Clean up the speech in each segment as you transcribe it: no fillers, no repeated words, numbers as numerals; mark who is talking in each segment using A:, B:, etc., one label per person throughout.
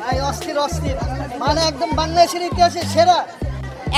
A: ভাই অস্থির অস্থির, মানে একদম বাংলাদেশের ইতিহাসে সেরা।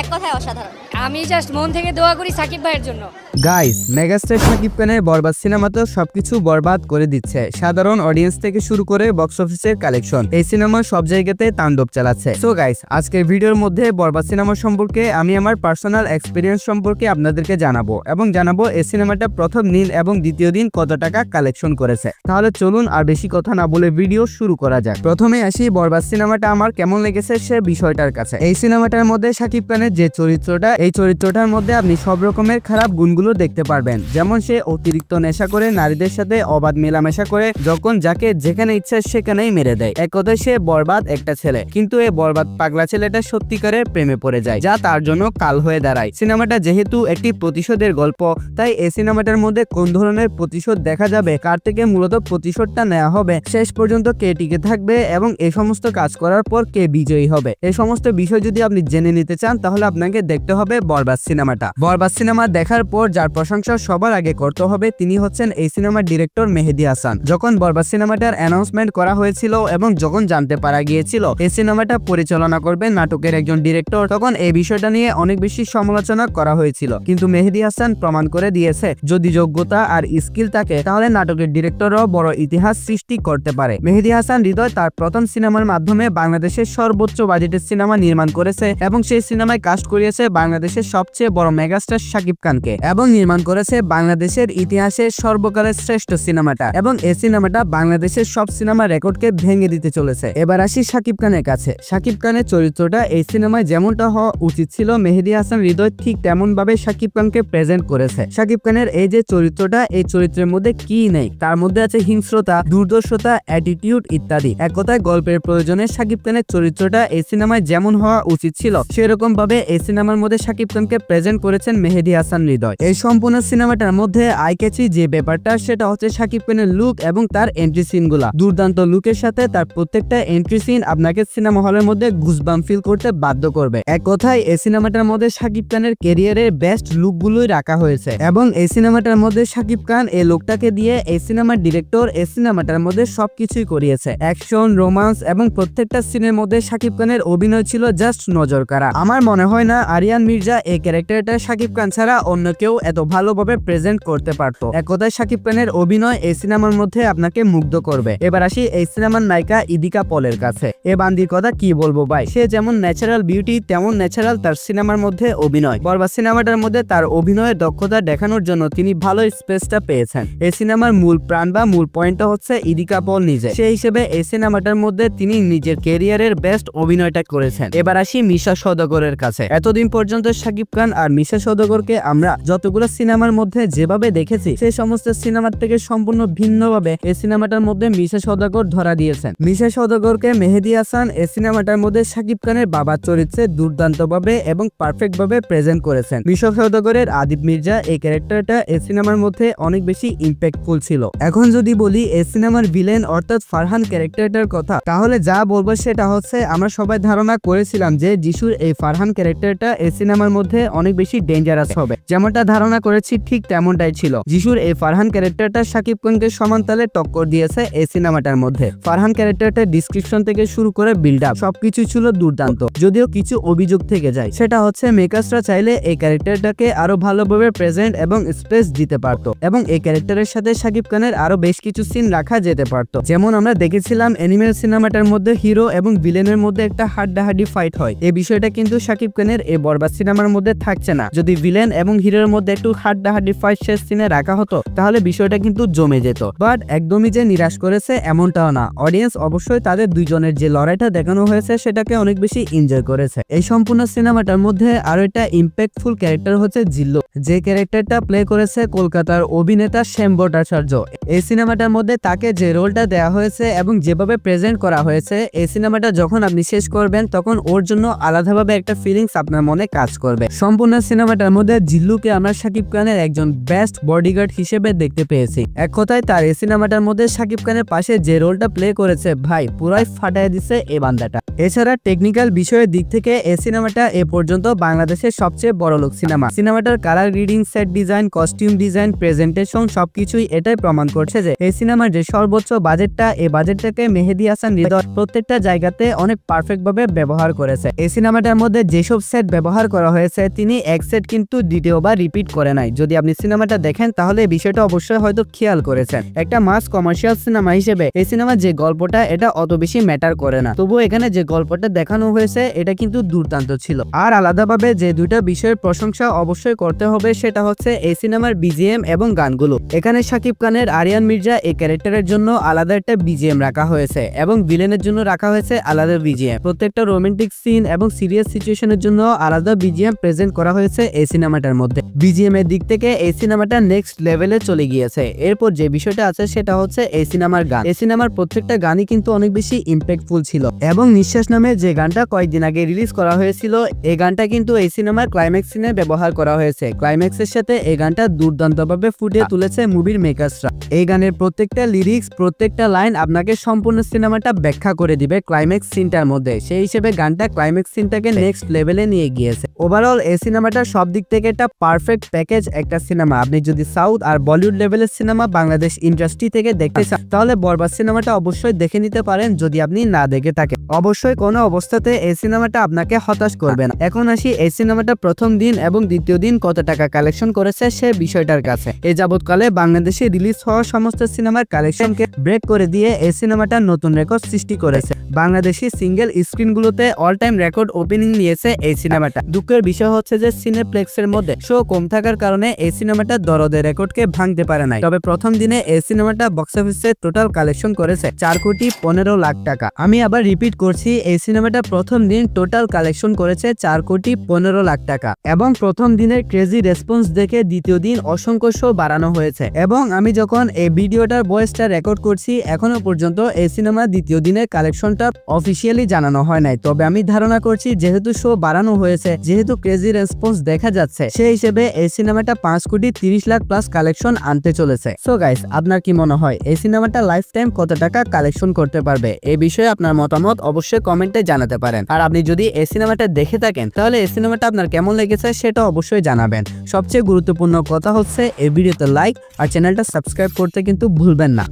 B: এক কথায় অসাধারণ।
C: আমি জাস্ট মন থেকে দোয়া করি সাকিব ভাইয়ের জন্য।
D: গাইস, মেগাস্টার শাকিব খানের বরবাদ সিনেমা তো সবকিছু বরবাদ করে দিচ্ছে। সাধারণ অডিয়েন্স থেকে শুরু করে বক্স অফিসের কালেকশন, এই সিনেমা সব জায়গাতে তাণ্ডব চালাচ্ছে। সো গাইস, আজকের ভিডিওর মধ্যে বরবাদ সিনেমা সম্পর্কে আমি আমার পার্সোনাল এক্সপিরিয়েন্স সম্পর্কে আপনাদেরকে জানাবো এবং জানাবো এই সিনেমাটা প্রথম দিন এবং দ্বিতীয় দিন কত টাকা কালেকশন করেছে। তাহলে চলুন আর বেশি কথা না বলে ভিডিও শুরু করা যাক। প্রথমে আসি বরবাদ সিনেমাটা আমার কেমন লেগেছে সে বিষয়টার কাছে। এই সিনেমাটার মধ্যে শাকিব খানের যে চরিত্রটা, এই চরিত্রটার মধ্যে আপনি সব রকমের খারাপ গুণগুলো দেখতে পারবেন। যেমন সে অতিরিক্ত নেশা করে, নারীদের সাথে অবাধ মেলামেশা করে, যখন যাকে যেখানে ইচ্ছা সেখানেই মেরে দেয়। এক কথায় সে বরবাদ একটা ছেলে, কিন্তু এই বরবাদ পাগলা ছেলেটা সত্যিকারের প্রেমে পড়ে যায়, যা তার জন্য কাল হয়ে দাঁড়ায়। সিনেমাটা যেহেতু একটি প্রতিশোধের গল্প, তাই এই সিনেমাটার মধ্যে কোন ধরনের প্রতিশোধ দেখা যাবে, কার থেকে মূলত প্রতিশোধটা নেওয়া হবে, শেষ পর্যন্ত কে টিকে থাকবে এবং এই সমস্ত কাজ করার পর কে বিজয়ী হবে, এই সমস্ত বিষয় যদি আপনি জেনে নিতে চান তাহলে আপনাকে দেখতে হবে বরবাদ সিনেমাটা। বরবাদ সিনেমা দেখার পর যার প্রশংসা সবার আগে করতে হবে তিনি হচ্ছেন এই সিনেমার ডিরেক্টর মেহেদী হাসান। যখন বরবাদ সিনেমাটার অ্যানাউন্সমেন্ট করা হয়েছিল এবং যখন জানতে পারা গিয়েছিল এই সিনেমাটা পরিচালনা করবে নাটকের একজন ডিরেক্টর, তখন এই বিষয়টা নিয়ে অনেক বেশি সমালোচনা করা হয়েছিল। কিন্তু মেহেদী হাসান প্রমাণ করে দিয়েছে যদি যোগ্যতা আর স্কিল থাকে তাহলে নাটকের ডিরেক্টরও বড় ইতিহাস সৃষ্টি করতে পারে। মেহেদী হাসান হৃদয় তার প্রথম সিনেমার মাধ্যমে বাংলাদেশের সর্বোচ্চ বাজেটের সিনেমা নির্মাণ করেছে এবং সেই সিনেমায় কাস্ট করিয়েছে বাংলাদেশের সবচেয়ে বড় মেগাস্টার শাকিব খানকে এবং নির্মাণ করেছে বাংলাদেশের ইতিহাসের সর্বকালের শ্রেষ্ঠ সিনেমাটা, এবং এই সিনেমাটা বাংলাদেশের সব সিনেমা রেকর্ডকে ভেঙে দিতে চলেছে। এবার আসি শাকিব খানের কাছে। শাকিব খানের চরিত্রটা এই সিনেমায় যেমনটা হওয়া উচিত ছিল, মেহেদী হাসান হৃদয় ঠিক তেমন ভাবে শাকিব খানকে প্রেজেন্ট করেছে। শাকিব খানের এই যে চরিত্রটা, এই চরিত্রের মধ্যে কি নেই, তার মধ্যে আছে হিংস্রতা, দুর্দর্শতা, অ্যাটিটিউড ইত্যাদি। এক কথায় গল্পের প্রয়োজনে শাকিব খানের চরিত্রটা এই সিনেমায় যেমন হওয়া উচিত ছিল সেরকম ভাবে এই সিনেমার মধ্যে শাকিব খানকে প্রেজেন্ট করেছেন মেহেদী হাসান হৃদয়। এই সম্পূর্ণ সিনেমাটার মধ্যে আই ক্যাচি যে ব্যাপারটা সেটা হচ্ছে শাকিব খানের লুক এবং তার এন্ট্রি সিন গুলা। দুর্দান্ত লুকের সাথে তার প্রত্যেকটা এন্ট্রি সিন আপনাকে সিনেমা হলের মধ্যে গুজবাম ফিল করতে বাধ্য করবে। এক কথায় এই সিনেমাটার মধ্যে শাকিব খানের ক্যারিয়ারের বেস্ট লুক গুলোই রাখা হয়েছে এবং এই সিনেমাটার মধ্যে শাকিব খান এই লোকটাকে দিয়ে এই সিনেমার ডিরেক্টর এই সিনেমাটার মধ্যে সবকিছুই করিয়েছে। অ্যাকশন, রোমান্স এবং প্রত্যেকটা সিনের মধ্যে শাকিব খানের অভিনয় ছিল জাস্ট নজর কাড়া। আমার মনে হয় না আরিয়ান মির্জা এই ক্যারেক্টারটা শাকিব খান ছাড়া অন্য কেউ এত ভালোভাবে প্রেজেন্ট করতে পারতো। এক কথায় শাকিব খানের অভিনয় এই সিনেমার মধ্যে আপনাকে মুগ্ধ করবে। এবার আসি এই সিনেমার নায়িকা ইদিকা পলের কাছে। এ বান্দির কথা কি বলবো ভাই, সে যেমন ন্যাচারাল বিউটি তেমন ন্যাচারাল তার সিনেমার মধ্যে অভিনয়। বরবাদ সিনেমাটার মধ্যে তার অভিনয়ের দক্ষতা দেখানোর জন্য তিনি ভালো স্পেসটা পেয়েছেন। এই সিনেমার মূল প্রাণ বা মূল পয়েন্টটা হচ্ছে ইদিকা পল নিজে। সেই হিসেবে এই সিনেমাটার মধ্যে তিনি নিজের ক্যারিয়ারের বেস্ট অভিনয়টা করেছেন। এবার আসি মিশা সওদাগরের কাছে। এতদিন পর্যন্ত শাকিব খান আর মিশা সওদাগরকে আমরা যতগুলো সিনেমার মধ্যে যেভাবে দেখেছি সেই সমস্ত সিনেমার থেকে সম্পূর্ণ ভিন্নভাবে এই সিনেমাটার মধ্যে মিশা সওদাগর ধরা দিয়েছেন। মিশা সওদাগরকে মেহেদী হাসান এই সিনেমাটার মধ্যে শাকিব খানের বাবার চরিত্রে দুর্দান্তভাবে এবং পারফেক্ট ভাবে প্রেজেন্ট করেছেন। মিশা সওদাগরের আদিব মির্জা এই ক্যারেক্টারটা এই সিনেমার মধ্যে অনেক বেশি ইম্প্যাক্টফুল ছিল। এখন যদি বলি এই সিনেমার ভিলেন অর্থাৎ ফারহান ক্যারেক্টারটার কথা, তাহলে যা বলবো সেটা হচ্ছে আমরা সবাই ধারণা করেছিলাম যে যিশুর এই ফারহান ক্যারেক্টারটা এই সিনেমার মধ্যে অনেক বেশি ডেঞ্জারাস হবে। যেমনটা ধারণা করেছি ঠিক তেমনটাই ছিল। যিশুর এই ফারহান ক্যারেক্টারটা শাকিব খানকে সমান তালে টক্কর দিয়েছে এই সিনেমাটার মধ্যে। ফারহান ক্যারেক্টারটা ডিসক্রিপশন থেকে শুরু করে বিল্ড আপ সবকিছু ছিল দুর্দান্ত। যদিও কিছু অভিযোগ থেকে যায়, সেটা হচ্ছে মেকার্সরা চাইলে এই ক্যারেক্টারটাকে আরো ভালোভাবে প্রেজেন্ট এবং স্পেস দিতে পারতো এবং এই ক্যারেক্টারের সাথে শাকিব খানের আরো বেশ কিছু সিন রাখা যেতে পারতো। যেমন আমরা দেখেছিলাম অ্যানিমেল সিনেমাটার মধ্যে হিরো এবং ভিলেনের মধ্যে একটা হাড্ডাহাড্ডি ফাইট হয়। এই বিষয়টা কিন্তু শাকিব খানের এই বরবাদ সিনেমার মধ্যে থাকছে না। যদি ভিলেন এবং হিরোর মধ্যে একটু হাড্ডাহাড্ডি ফাইট শেষ সিনে রাখা হতো তাহলে বিষয়টা কিন্তু জমে যেত। বাট একদমই যে নিরাশ করেছে এমনটাও না। অডিয়েন্স অবশ্যই তাদের দুইজনের যে লড়াইটা দেখানো হয়েছে সেটাকে অনেক বেশি এনজয় করেছে। এই সম্পূর্ণ সিনেমাটার মধ্যে আরো একটা ইম্প্যাক্টফুল ক্যারেক্টার হচ্ছে জিল্লু, যে ক্যারেক্টারটা প্লে করেছে কলকাতার অভিনেতা শ্যাম ভট্টাচার্য। এই সিনেমাটার মধ্যে তাকে যে রোলটা দেওয়া হয়েছে এবং যেভাবে প্রেজেন্ট করা হয়েছে, এই সিনেমাটা যখন আপনি শেষ করবেন তখন ওর জন্য আলাদাভাবে একটা ফিলিং ফিলিংস আপনার মনে কাজ করবে। সম্পূর্ণ সিনেমাটার মধ্যে জিল্লুকে আমরা শাকিব খানের একজন বেস্ট বডিগার্ড হিসেবে দেখতে পেয়েছি। এক কথায় তার এই সিনেমাটার মধ্যে শাকিব খানের পাশে যে রোলটা প্লে করেছে ভাই পুরাই ফাটায় দিছে এই বান্দাটা। এছাড়া টেকনিক্যাল বিষয়ের দিক থেকে এই সিনেমাটা এ পর্যন্ত বাংলাদেশের সবচেয়ে বড় লোক সিনেমাটার colour grading, set design, costume design, presentation সবকিছুই এটাই প্রমাণ করছে যে এই সিনেমার যে সর্বোচ্চ বাজেটটা, এই বাজেটটাকে মেহেদী হাসান হৃদয় প্রত্যেকটা জায়গাতে অনেক পারফেক্ট ভাবে ব্যবহার করেছে। এই সিনেমাটার মধ্যে যেসব সেট ব্যবহার করা হয়েছে তিনি এক সেট কিন্তু দ্বিতীয়বার রিপিট করে নাই। যদি আপনি সিনেমাটা দেখেন তাহলে এই বিষয়টা অবশ্যই হয়তো খেয়াল করেছেন। একটা মাস কমার্শিয়াল সিনেমা হিসেবে এই সিনেমার যে গল্পটা এটা অত বেশি ম্যাটার করে না, তবুও এখানে যে গল্পটা দেখানো হয়েছে এটা কিন্তু দুর্দান্ত ছিল। আর আলাদাভাবে যে দুইটা বিষয়ের প্রশংসা অবশ্যই করতে হবে সেটা হচ্ছে এই সিনেমার বিজিএম এবং গানগুলো। এখানে শাকিব খানের আরিয়ান মির্জা এই ক্যারেক্টারের জন্য আলাদা একটা বিজিএম রাখা হয়েছে এবং ভিলেনের জন্য রাখা হয়েছে আলাদা বিজিএম। প্রত্যেকটা রোমান্টিক সিন এবং সিরিয়াস সিচুয়েশনের জন্য আলাদা বিজিএম প্রেজেন্ট করা হয়েছে এই সিনেমাটার মধ্যে। বিজিএম এর দিক থেকে এই সিনেমাটা নেক্সট লেভেলে চলে গিয়েছে। এরপর যে বিষয়টা আছে সেটা হচ্ছে এই সিনেমার গান। এই সিনেমার প্রত্যেকটা গানই কিন্তু অনেক বেশি ইম্প্যাক্টফুল ছিল এবং নিঃশ্বাস নামে যে গানটা কয়েকদিন আগে রিলিজ করা হয়েছিল এই গানটা কিন্তু এই সিনেমার ক্লাইম্যাক্স সিনে ব্যবহার করা হয়েছে। ক্লাইম্যাক্সের সাথে এই গানটা দুর্দান্তভাবে ফুটিয়ে তুলেছে মুভির মেকার্সরা। এই গানের প্রত্যেকটা লিরিক্স, প্রত্যেকটা লাইন আপনাকে সম্পূর্ণ সিনেমাটা ব্যাখ্যা করে দিবে ক্লাইম্যাক্স সিনটার মধ্যে। সেই হিসেবে গানটা ক্লাইম্যাক্স সিনটাকে নেক্সট লেভেলে নিয়ে গিয়েছে। ওভারঅল এই সিনেমাটা সব দিক থেকে একটা পারফেক্ট প্যাকেজ একটা সিনেমা। আপনি যদি সাউথ আর বলিউড লেভেলের সিনেমা বাংলাদেশ ইন্ডাস্ট্রি থেকে দেখতে চান তাহলে বরবাদ সিনেমাটা অবশ্যই দেখে নিতে পারেন যদি আপনি না দেখে থাকেন। অবশ্যই কোনো অবস্থাতে এই সিনেমাটা আপনাকে হতাশ করবে না। এখন আসি এই সিনেমাটা প্রথম দিন এবং দ্বিতীয় দিন কত টাকা কালেকশন করেছে সে বিষয়টার কাছে। এই যাবৎকালে বাংলাদেশে রিলিজ হওয়া সমস্ত সিনেমার কালেকশনকে ব্রেক করে দিয়ে এই সিনেমাটা নতুন রেকর্ড সৃষ্টি করেছে। বাংলাদেশি সিঙ্গেল স্ক্রিনগুলোতে অল টাইম রেকর্ড ওপেনিং নিয়েছে এই সিনেমাটা। দুঃখের বিষয় হচ্ছে যে সিনেপ্লেক্সের মধ্যে শো কম থাকার কারণে এই সিনেমাটা দরদের রেকর্ডকে ভাঙতে পারে নাই। তবে প্রথম দিনে এই সিনেমাটা বক্স অফিসে টোটাল কালেকশন করেছে 4,15,00,000 টাকা। আমি আবার রিপিট করছি, এই সিনেমাটা প্রথম দিন টোটাল কালেকশন করেছে 4,15,00,000 টাকা এবং প্রথম দিনের ক্রেজি রেসপন্স দেখে দ্বিতীয় দিন অসংখ্য শো বাড়ানো হয়েছে। এবং আমি যখন এই ভিডিওটার ভয়েসটা রেকর্ড করছি এখনো পর্যন্ত এই সিনেমা দ্বিতীয় দিনের কালেকশনটা অফিসিয়ালি জানানো হয় নাই। তবে আমি ধারণা করছি যেহেতু শো বাড়ানো হয়েছে, যেহেতু ক্রেজি রেসপন্স দেখা যাচ্ছে, সেই হিসেবে এই সিনেমাটা 5,30,00,000 প্লাস কালেকশন আনতে চলেছে। সো গাইস, আপনার কি মনে হয় এই সিনেমাটা লাইফ টাইম কত টাকা কালেকশন করতে পারবে? এই বিষয়ে আপনার মতামত অবশ্যই কমেন্টে জানাতে পারেন। আর আপনি যদি এই সিনেমাটা দেখে থাকেন তাহলে এই সিনেমাটা আপনার কেমন লেগেছে সেটা অবশ্যই জানাবেন। সবচেয়ে গুরুত্বপূর্ণ কথা হচ্ছে এই ভিডিওতে লাইক আর চ্যানেলটা সাবস্ক্রাইব করতে কিন্তু ভুলবেন না।